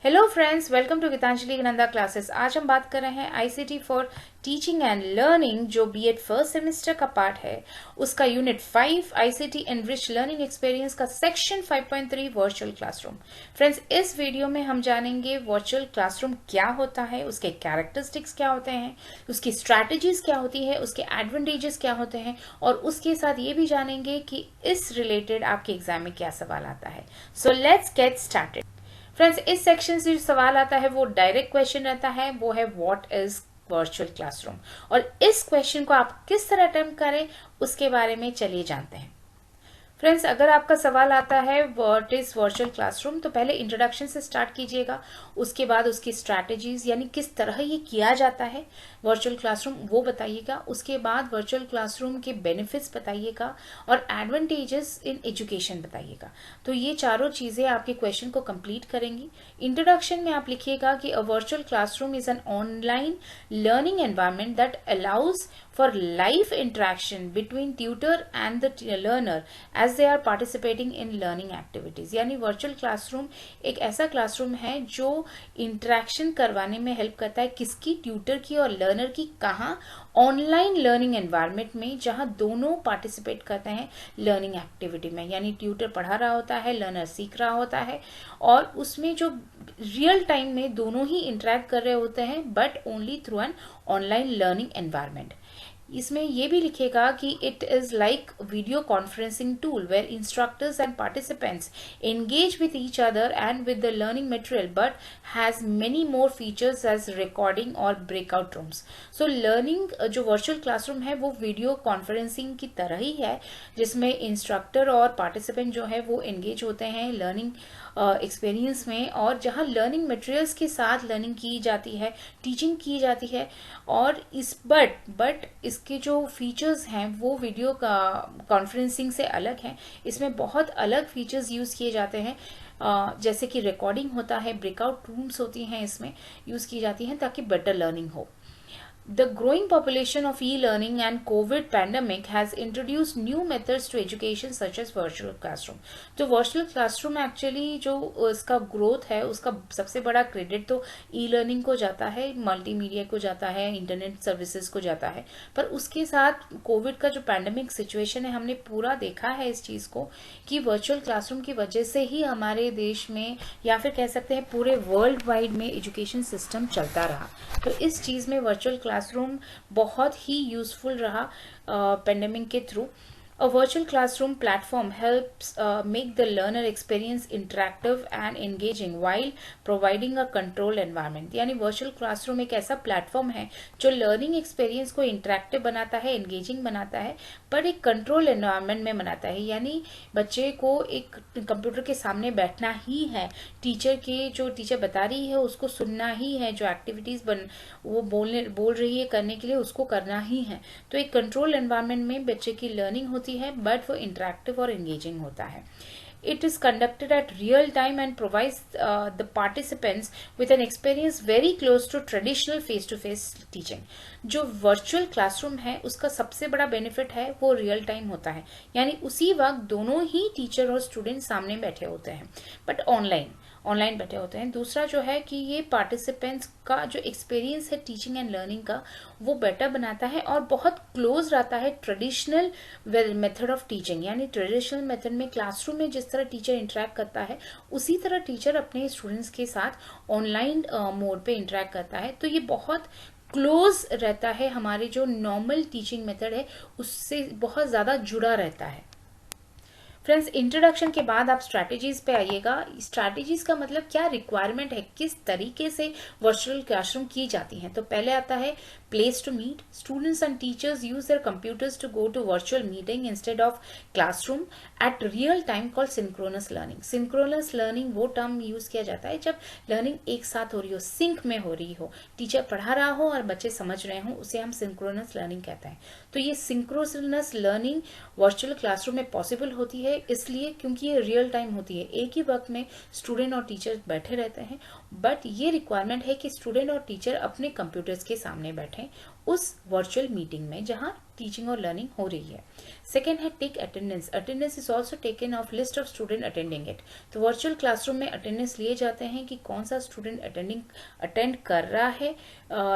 Hello friends, welcome to Geetanjali Nanda classes. आज हम बात कर रहे हैं ICT for teaching and learning, जो बीएड फर्स्ट सेमेस्टर का पार्ट है, उसका unit 5 ICT enrich learning experience का सेक्शन 5.3 वर्चुअल क्लासरूम। फ्रेंड्स, इस वीडियो में हम जानेंगे वर्चुअल क्लासरूम क्या होता है, उसके कैरेक्टरिस्टिक्स क्या होते हैं, उसकी स्ट्रैटेजीज क्या होती है, उसके एडवांटेजेस क्या होते हैं, और उसके साथ ये भी जानेंगे कि इस रिलेटेड आपके एग्जाम में क्या सवाल आता है। So let's get started. Friends, इस सेक्शन से जो सवाल आता है वो डायरेक्ट क्वेश्चन रहता है, वो है व्हाट इज वर्चुअल क्लासरूम, और इस क्वेश्चन को आप किस तरह अटेम्प्ट करें उसके बारे में चलिए जानते हैं। फ्रेंड्स, अगर आपका सवाल आता है व्हाट इज वर्चुअल क्लासरूम, तो पहले इंट्रोडक्शन से स्टार्ट कीजिएगा, उसके बाद उसकी स्ट्रैटेजीज यानी किस तरह ये किया जाता है वर्चुअल क्लासरूम वो बताइएगा, उसके बाद वर्चुअल क्लासरूम के बेनिफिट्स बताइएगा और एडवांटेजेस इन एजुकेशन बताइएगा। तो ये चारों चीजें आपके क्वेश्चन को कंप्लीट करेंगी। इंट्रोडक्शन में आप लिखिएगा कि a virtual classroom is an online learning environment that allows for live interaction between tutor and the learner as they are participating in learning activities। यानी वर्चुअल क्लासरूम एक ऐसा क्लासरूम है जो इंटरेक्शन करवाने में हेल्प करता है, किसकी, ट्यूटर की और लर्नर की। कहाँ? ऑनलाइन लर्निंग एनवायरनमेंट में, जहाँ दोनों पार्टिसिपेट करते हैं लर्निंग एक्टिविटी में, यानी ट्यूटर पढ़ा रहा होता है, लर्नर सीख रहा होता है, और उसमें जो रियल टाइम में दोनों ही इंटरेक्ट कर रहे होते हैं, but only through an online learning environment. इसमें यह भी लिखेगा कि it is like video conferencing tool where instructors and participants engage with each other and with the learning material, but has many more features as recording और breakout rooms. So learning जो virtual classroom है वो video conferencing की तरह ही है, जिसमें instructor और participant जो है वो एंगेज होते हैं लर्निंग एक्सपीरियंस में, और जहाँ लर्निंग मटेरियल्स के साथ लर्निंग की जाती है, टीचिंग की जाती है। और इस बट इसके जो फीचर्स हैं वो वीडियो का कॉन्फ्रेंसिंग से अलग हैं। इसमें बहुत अलग फीचर्स यूज़ किए जाते हैं, जैसे कि रिकॉर्डिंग होता है, ब्रेकआउट रूम्स होती हैं, इसमें यूज़ की जाती हैं ताकि बेटर लर्निंग हो। The growing population of e-learning and COVID pandemic has introduced new methods to education such as virtual classroom। तो virtual classroom एक्चुअली जो इसका ग्रोथ है उसका सबसे बड़ा क्रेडिट तो ई-लर्निंग को जाता है, मल्टीमीडिया को जाता है, इंटरनेट सर्विसेज को जाता है। पर उसके साथ कोविड का जो पैंडेमिक सिचुएशन है, हमने पूरा देखा है इस चीज़ को कि वर्चुअल क्लासरूम की वजह से ही हमारे देश में, या फिर कह सकते हैं पूरे वर्ल्ड वाइड में, एजुकेशन सिस्टम चलता रहा। तो इस चीज़ में वर्चुअल क्लासरूम बहुत ही यूजफुल रहा पेंडेमिक के through. A virtual classroom platform helps make the learner experience interactive and engaging while providing a controlled environment। यानी वर्चुअल क्लासरूम एक ऐसा प्लेटफॉर्म है जो लर्निंग एक्सपीरियंस को इंटरेक्टिव बनाता है, एंगेजिंग बनाता है, पर एक कंट्रोल एनवायरनमेंट में बनाता है। यानी बच्चे को एक कंप्यूटर के सामने बैठना ही है, जो टीचर बता रही है उसको सुनना ही है, जो एक्टिविटीज वो बोल रही है करने के लिए उसको करना ही है। तो एक कंट्रोल एनवायरनमेंट में बच्चे की लर्निंग होती है, बट वो इंटरेक्टिव और एंगेजिंग होता है। It is conducted at real time and provides the participants with an experience very close to traditional face-to-face teaching। जो वर्चुअल क्लासरूम है उसका सबसे बड़ा बेनिफिट है वो रियल टाइम होता है, यानी उसी वक्त दोनों ही टीचर और स्टूडेंट सामने बैठे होते हैं, बट ऑनलाइन बैठे होते हैं। दूसरा जो है कि ये पार्टिसिपेंट्स का जो एक्सपीरियंस है टीचिंग एंड लर्निंग का वो बेटर बनाता है और बहुत क्लोज रहता है ट्रेडिशनल मेथड ऑफ टीचिंग। यानी ट्रेडिशनल मेथड में क्लासरूम में जिस तरह टीचर इंटरेक्ट करता है, उसी तरह टीचर अपने स्टूडेंट्स के साथ ऑनलाइन मोड पे इंटरेक्ट करता है। तो ये बहुत क्लोज रहता है, हमारे जो नॉर्मल टीचिंग मेथड है उससे बहुत ज़्यादा जुड़ा रहता है। फ्रेंड्स, इंट्रोडक्शन के बाद आप स्ट्रैटेजीज पे आइएगा। स्ट्रैटेजीज का मतलब क्या, रिक्वायरमेंट है, किस तरीके से वर्चुअल क्लासरूम की जाती हैं। तो पहले आता है place to meet. Students and teachers use their computers to go to virtual meeting instead of classroom at real time called synchronous learning. Synchronous learning वो टर्म यूज किया जाता है जब लर्निंग एक साथ हो रही हो, सिंक में हो रही हो, टीचर पढ़ा रहा हो और बच्चे समझ रहे हो, उसे हम सिंक्रोनस लर्निंग कहते हैं। तो ये सिंक्रोनस लर्निंग वर्चुअल क्लासरूम में पॉसिबल होती है, इसलिए क्योंकि ये रियल टाइम होती है, एक ही वक्त में स्टूडेंट और टीचर बैठे रहते हैं, बट ये रिक्वायरमेंट है कि स्टूडेंट और टीचर अपने कंप्यूटर्स के सामने बैठे रहें उस वर्चुअल मीटिंग में जहाँ टीचिंग और लर्निंग हो रही है। सेकेंड है take attendance. Attendance is also taken of list of student attending it. तो वर्चुअल क्लासरूम में अटेंडेंस लिए जाते हैं कि कौन सा स्टूडेंट अटेंड कर रहा है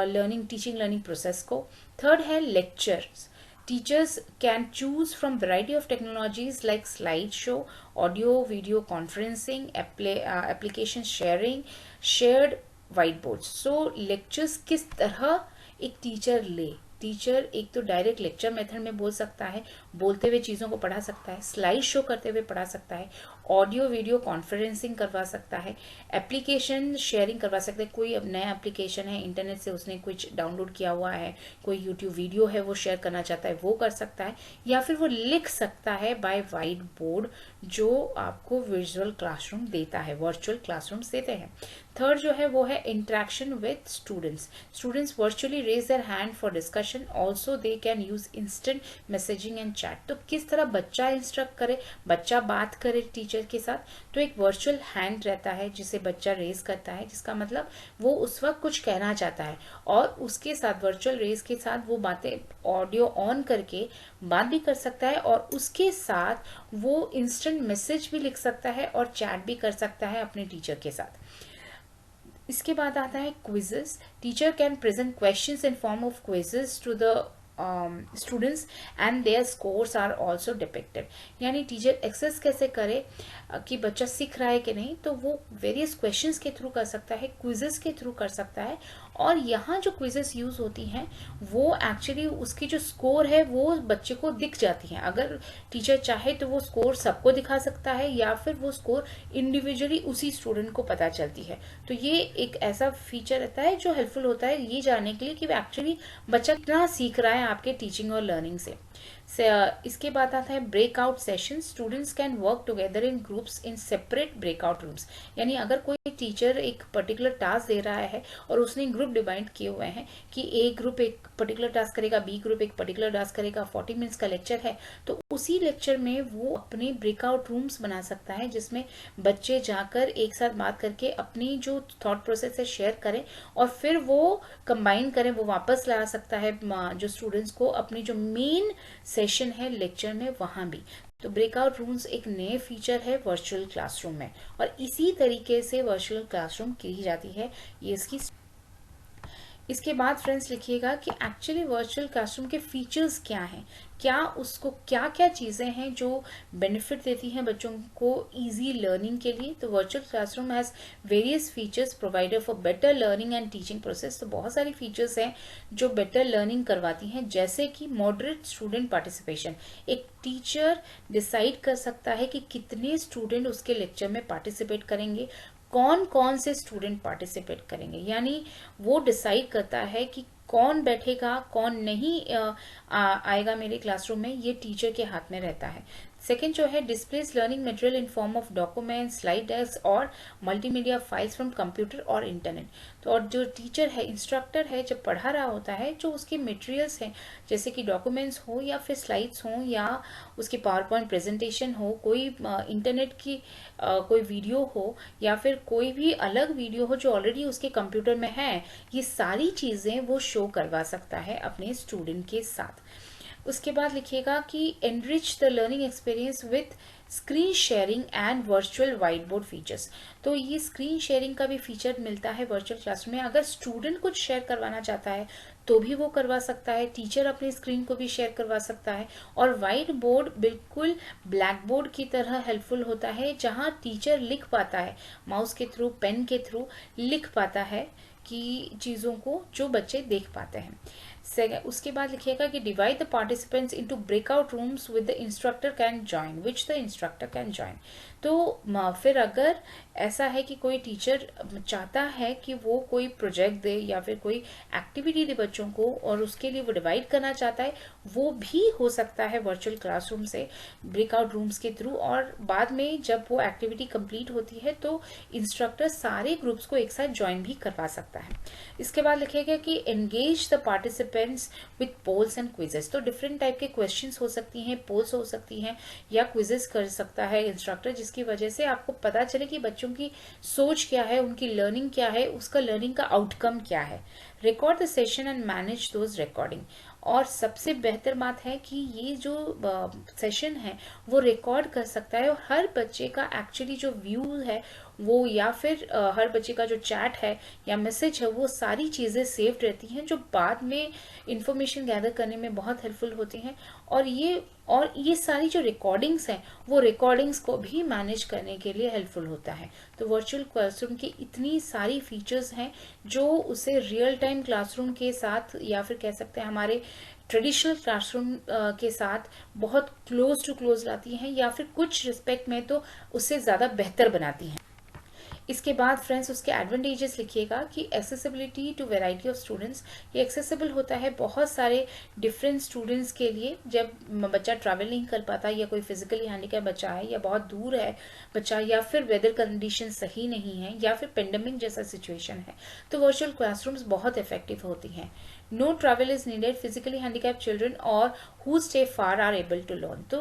लर्निंग टीचिंग लर्निंग प्रोसेस को। थर्ड है lectures. Teachers can choose from variety of technologies like slideshow, audio, video conferencing, application sharing, shared whiteboards. So lectures किस तरह एक टीचर ले। टीचर एक तो डायरेक्ट लेक्चर मेथड में बोल सकता है, बोलते हुए चीज़ों को पढ़ा सकता है, स्लाइड शो करते हुए पढ़ा सकता है, ऑडियो वीडियो कॉन्फ्रेंसिंग करवा सकता है, एप्लीकेशन शेयरिंग करवा सकता है। कोई अब नया एप्लीकेशन है, इंटरनेट से उसने कुछ डाउनलोड किया हुआ है, कोई यूट्यूब वीडियो है वो शेयर करना चाहता है, वो कर सकता है, या फिर वो लिख सकता है बाय वाइट बोर्ड जो आपको विजुअल क्लासरूम देता है, वर्चुअल क्लासरूम देते हैं। थर्ड जो है वो है interaction with students. Students virtually raise their hand for discussion, also they can use instant messaging and chat. तो किस तरह बच्चा इंस्ट्रक्ट करे, बच्चा बात करे टीचर के साथ, तो एक वर्चुअल हैंड रहता है जिसे बच्चा रेज करता है, जिसका मतलब वो उस वक्त कुछ कहना चाहता है और उसके साथ वर्चुअल रेज के साथ वो बातें ऑडियो ऑन करके बात भी कर सकता है और उसके साथ वो इंस्टेंट मैसेज भी लिख सकता है और चैट भी कर सकता है अपने टीचर के साथ। इसके बाद आता है quizzes. Teacher can present questions in form of quizzes to the students and their scores are also depicted. यानी टीचर एक्सेस कैसे करे कि बच्चा सीख रहा है कि नहीं, तो वो वेरियस क्वेश्चंस के थ्रू कर सकता है, क्विजेस के थ्रू कर सकता है। और यहाँ जो क्विजेस यूज होती हैं वो एक्चुअली उसकी जो स्कोर है वो बच्चे को दिख जाती है। अगर टीचर चाहे तो वो स्कोर सबको दिखा सकता है या फिर वो स्कोर इंडिविजुअली उसी स्टूडेंट को पता चलती है। तो ये एक ऐसा फीचर रहता है जो हेल्पफुल होता है ये जानने के लिए कि एक्चुअली बच्चा कितना सीख रहा है आपके टीचिंग और लर्निंग से। इसके बाद आता है breakout session. Students can work together in groups in separate breakout rooms. यानी अगर कोई टीचर एक पर्टिकुलर टास्क दे रहा है और उसने ग्रुप डिवाइड किए हुए हैं कि ए ग्रुप एक पर्टिकुलर टास्क करेगा, बी ग्रुप एक पर्टिकुलर टास्क करेगा, 40 मिनट्स का लेक्चर है, तो उसी लेक्चर में वो अपने ब्रेकआउट रूम्स बना सकता है जिसमें बच्चे जाकर एक साथ बात करके अपनी जो थॉट प्रोसेस है शेयर करें और फिर वो कंबाइन करें, वो वापस ला सकता है जो स्टूडेंट्स को अपनी जो मेन सेशन है लेक्चर में वहां भी। तो ब्रेकआउट रूम्स एक नए फीचर है वर्चुअल क्लासरूम में और इसी तरीके से वर्चुअल क्लासरूम की जाती है। ये इसके बाद फ्रेंड्स लिखिएगा कि एक्चुअली वर्चुअल क्लासरूम के फीचर्स क्या हैं, क्या उसको क्या क्या चीज़ें हैं जो बेनिफिट देती हैं बच्चों को इजी लर्निंग के लिए। तो virtual classroom has various features provided for better learning and teaching process. तो बहुत सारी फीचर्स हैं जो बेटर लर्निंग करवाती हैं, जैसे कि मॉडरेट स्टूडेंट पार्टिसिपेशन। एक टीचर डिसाइड कर सकता है कि कितने स्टूडेंट उसके लेक्चर में पार्टिसिपेट करेंगे, कौन कौन से स्टूडेंट पार्टिसिपेट करेंगे, यानी वो डिसाइड करता है कि कौन बैठेगा कौन नहीं आएगा मेरे क्लासरूम में, ये टीचर के हाथ में रहता है। सेकेंड जो है displace learning material in form of document, slide desk और मल्टीमीडिया फाइल्स फ्रॉम कंप्यूटर और इंटरनेट। तो और जो टीचर है, इंस्ट्रक्टर है, जब पढ़ा रहा होता है, जो उसके मटेरियल्स हैं जैसे कि डॉक्यूमेंट्स हो या फिर स्लाइड्स हो या उसकी पावर पॉइंट प्रेजेंटेशन हो, कोई इंटरनेट की कोई वीडियो हो या फिर कोई भी अलग वीडियो हो जो ऑलरेडी उसके कंप्यूटर में है, ये सारी चीज़ें वो शो करवा सकता है अपने स्टूडेंट के साथ। उसके बाद लिखिएगा कि enrich the learning experience with screen sharing and virtual white board features. तो ये स्क्रीन शेयरिंग का भी फीचर मिलता है वर्चुअल क्लासरूम में। अगर स्टूडेंट कुछ शेयर करवाना चाहता है तो भी वो करवा सकता है, टीचर अपनी स्क्रीन को भी शेयर करवा सकता है। और वाइट बोर्ड बिल्कुल ब्लैक बोर्ड की तरह हेल्पफुल होता है, जहाँ टीचर लिख पाता है, माउस के थ्रू, पेन के थ्रू लिख पाता है कि चीज़ों को जो बच्चे देख पाते हैं। उसके बाद लिखिएगा कि divide the participants into breakout rooms with the instructor can join which the instructor can join. तो फिर अगर ऐसा है कि कोई टीचर चाहता है कि वो कोई प्रोजेक्ट दे या फिर कोई एक्टिविटी दे बच्चों को और उसके लिए वो डिवाइड करना चाहता है, वो भी हो सकता है वर्चुअल क्लासरूम से ब्रेकआउट रूम्स के थ्रू। और बाद में जब वो एक्टिविटी कंप्लीट होती है तो इंस्ट्रक्टर सारे ग्रुप्स को एक साथ ज्वाइन भी करवा सकता है। इसके बाद लिखिएगा कि engage the participants with polls and quizzes. तो डिफरेंट टाइप के क्वेश्चंस हो सकती हैं, पोल्स हो सकती हैं या क्विजेस कर सकता है इंस्ट्रक्टर, जिसके की वजह से आपको पता चले कि बच्चों की सोच क्या है, उनकी लर्निंग क्या है, उसका लर्निंग का आउटकम क्या है। Record the session and manage those recording. और सबसे बेहतर बात है कि ये जो सेशन है वो रिकॉर्ड कर सकता है, और हर बच्चे का एक्चुअली जो व्यू है वो, या फिर हर बच्चे का जो चैट है या मैसेज है, वो सारी चीज़ें सेव्ड रहती हैं जो बाद में इंफॉर्मेशन गैदर करने में बहुत हेल्पफुल होती हैं। और ये सारी जो रिकॉर्डिंग्स हैं वो रिकॉर्डिंग्स को भी मैनेज करने के लिए हेल्पफुल होता है। तो वर्चुअल क्लासरूम की इतनी सारी फीचर्स हैं जो उसे रियल टाइम क्लासरूम के साथ, या फिर कह सकते हैं हमारे ट्रेडिशनल क्लासरूम के साथ बहुत क्लोज टू क्लोज लाती हैं, या फिर कुछ रिस्पेक्ट में तो उससे ज़्यादा बेहतर बनाती हैं। इसके बाद फ्रेंड्स उसके एडवांटेजेस लिखिएगा कि accessibility to variety of students. ये एक्सेसिबल होता है बहुत सारे डिफरेंट स्टूडेंट्स के लिए। जब बच्चा ट्रैवल नहीं कर पाता, या कोई फिजिकली हैंडिकैप बच्चा है, या बहुत दूर है बच्चा, या फिर वेदर कंडीशन सही नहीं है, या फिर पेंडेमिक जैसा सिचुएशन है, तो वर्चुअल क्लासरूम्स बहुत इफेक्टिव होती हैं। No travel is needed, physically handicap children और who stay far are able to learn. तो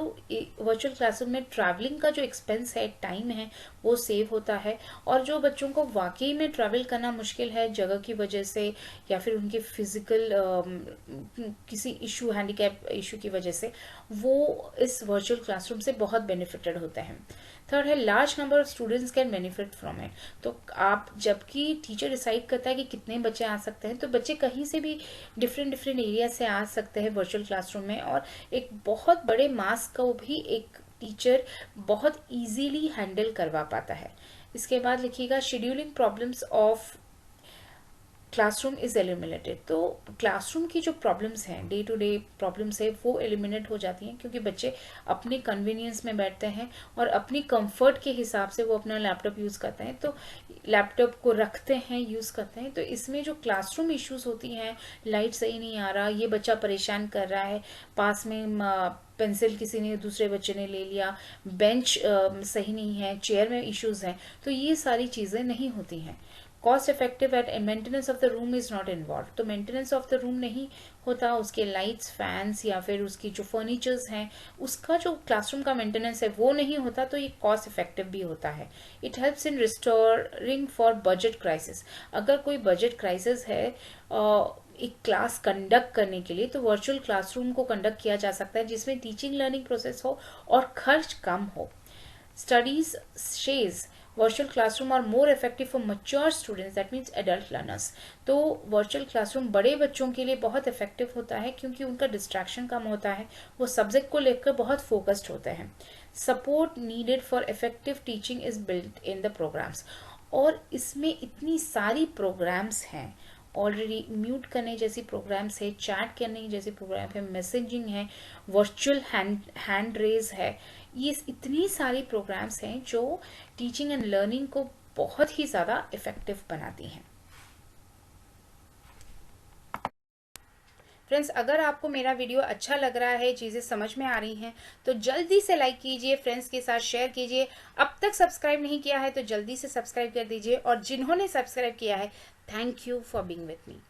वर्चुअल क्लासरूम में ट्रैवलिंग का जो एक्सपेंस है, टाइम है, वो सेव होता है। और जो बच्चों को वाकई में ट्रैवल करना मुश्किल है जगह की वजह से, या फिर उनके फिजिकल किसी इशू, हैंडीकैप इशू की वजह से, वो इस वर्चुअल क्लासरूम से बहुत बेनिफिटेड होते हैं। थर्ड है large number of students can benefit from it. तो आप, जबकि टीचर डिसाइड करता है कि कितने बच्चे आ सकते हैं, तो बच्चे कहीं से भी डिफरेंट एरिया से आ सकते हैं वर्चुअल क्लासरूम में, और एक बहुत बड़े मास को भी एक टीचर बहुत इजीली हैंडल करवा पाता है। इसके बाद लिखिएगा scheduling problems of classroom is eliminated. तो क्लासरूम की जो प्रॉब्लम्स हैं, डे टू डे प्रॉब्लम्स है, वो एलिमिनेट हो जाती हैं, क्योंकि बच्चे अपने कन्वीनियंस में बैठते हैं और अपनी कंफर्ट के हिसाब से वो अपना लैपटॉप यूज़ करते हैं, तो लैपटॉप को रखते हैं, यूज़ करते हैं। तो इसमें जो क्लासरूम इश्यूज होती हैं, लाइट सही नहीं आ रहा, ये बच्चा परेशान कर रहा है, पास में पेंसिल किसी ने, दूसरे बच्चे ने ले लिया, बेंच सही नहीं है, चेयर में इश्यूज हैं, तो ये सारी चीज़ें नहीं होती हैं। Cost effective eight maintenance of the room is not involve. तो मेंटेनेंस ऑफ द रूम नहीं होता, उसके लाइट्स, फैंस, या फिर उसकी जो फर्नीचर्स हैं, उसका जो क्लासरूम का मेंटेनेंस है वो नहीं होता, तो ये कॉस्ट इफेक्टिव भी होता है। It helps in restoring for budget crisis. अगर कोई बजट क्राइसिस है एक क्लास कंडक्ट करने के लिए, तो वर्चुअल क्लासरूम को कंडक्ट किया जा सकता है जिसमें टीचिंग लर्निंग प्रोसेस हो और खर्च कम हो। Studies says virtual classroom are more effective for mature students, that means adult learners। तो वर्चुअल क्लासरूम बड़े बच्चों के लिए बहुत इफेक्टिव होता है, क्योंकि उनका डिस्ट्रैक्शन कम होता है, वो सब्जेक्ट को लेकर बहुत फोकस्ड होते हैं। Support needed for effective teaching is built in the programs. और इसमें इतनी सारी प्रोग्राम्स हैं ऑलरेडी, म्यूट करने जैसी प्रोग्राम्स है, चैट करने जैसी प्रोग्राम है, मैसेजिंग है, वर्चुअल हैंड रेज है, ये इतनी सारी प्रोग्राम्स हैं जो टीचिंग एंड लर्निंग को बहुत ही ज़्यादा इफेक्टिव बनाती हैं। फ्रेंड्स, अगर आपको मेरा वीडियो अच्छा लग रहा है, चीज़ें समझ में आ रही हैं, तो जल्दी से लाइक कीजिए, फ्रेंड्स के साथ शेयर कीजिए। अब तक सब्सक्राइब नहीं किया है तो जल्दी से सब्सक्राइब कर दीजिए, और जिन्होंने सब्सक्राइब किया है, thank you for being with me.